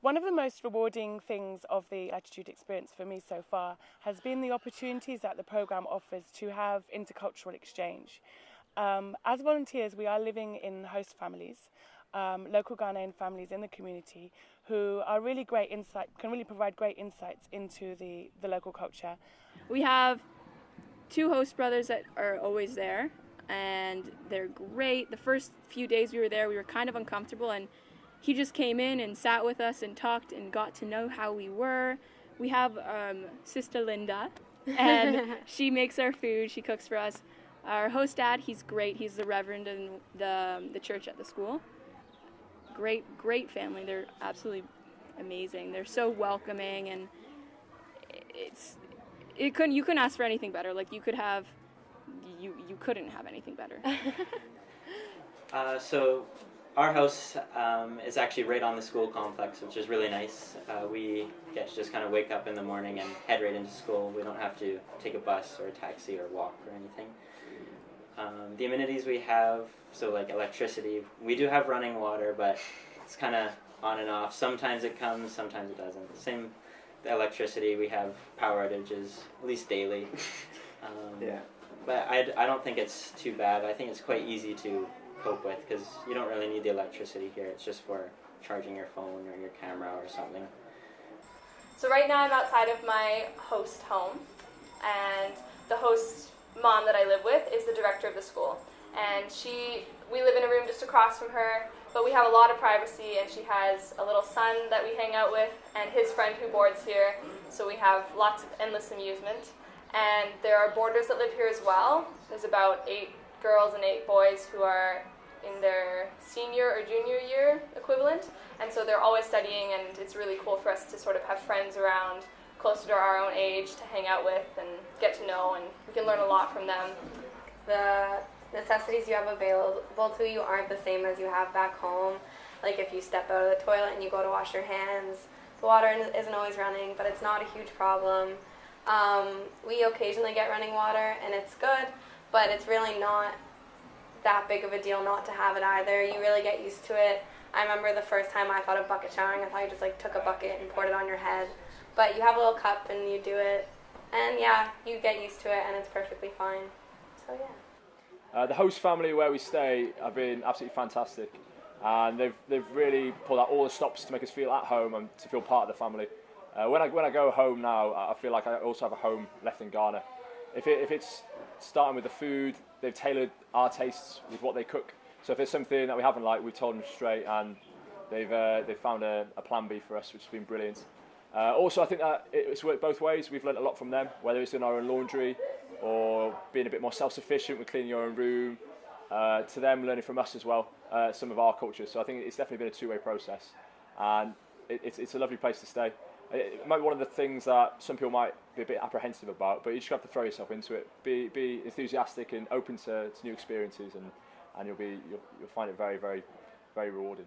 One of the most rewarding things of the Attitude experience for me so far has been the opportunities that the programme offers to have intercultural exchange. As volunteers, we are living in host families, local Ghanaian families in the community who are really great insight, can really provide great insights into the local culture. We have 2 host brothers that are always there, and they're great. The first few days we were there, we were kind of uncomfortable, and he just came in and sat with us and talked and got to know how we were. We have Sister Linda, and she makes our food, she cooks for us. Our host dad, he's great. He's the reverend in the church at the school. Great family. They're absolutely amazing. They're so welcoming, and you couldn't ask for anything better. Like you couldn't have anything better. So our house is actually right on the school complex, which is really nice. We get to just kind of wake up in the morning and head right into school. We don't have to take a bus or a taxi or walk or anything. The amenities we have, so like electricity, we do have running water, but it's kind of on and off. Sometimes it comes, sometimes it doesn't. Same, the electricity, we have power outages, at least daily. Yeah. But I don't think it's too bad. I think it's quite easy to cope with because you don't really need the electricity here. It's just for charging your phone or your camera or something. So right now I'm outside of my host home, and the host mom that I live with is the director of the school. And we live in a room just across from her, but we have a lot of privacy, and she has a little son that we hang out with and his friend who boards here, so we have lots of endless amusement. And there are boarders that live here as well. There's about 8 girls and 8 boys who are in their senior or junior year equivalent, and so they're always studying, and it's really cool for us to sort of have friends around closer to our own age to hang out with and get to know, and we can learn a lot from them. The necessities you have available to you aren't the same as you have back home. Like if you step out of the toilet and you go to wash your hands, the water isn't always running, but it's not a huge problem. We occasionally get running water, and it's good, but it's really not that big of a deal not to have it either. You really get used to it. I remember the first time I thought of bucket showering, I thought you just like took a bucket and poured it on your head. But you have a little cup and you do it, and yeah, you get used to it, and it's perfectly fine. So yeah. The host family where we stay have been absolutely fantastic, and they've really pulled out all the stops to make us feel at home and to feel part of the family. When I go home now, I feel like I also have a home left in Ghana. If it's starting with the food, they've tailored our tastes with what they cook. So if there's something that we haven't liked, we've told them straight, and they've found a plan B for us, which has been brilliant. Also, I think that it's worked both ways. We've learned a lot from them, whether it's doing our own laundry or being a bit more self-sufficient with cleaning your own room, to them learning from us as well, some of our cultures. So I think it's definitely been a two-way process, and it's a lovely place to stay. It might be one of the things that some people might be a bit apprehensive about, but you just have to throw yourself into it. Be enthusiastic and open to new experiences, and you'll find it very, very, very rewarding.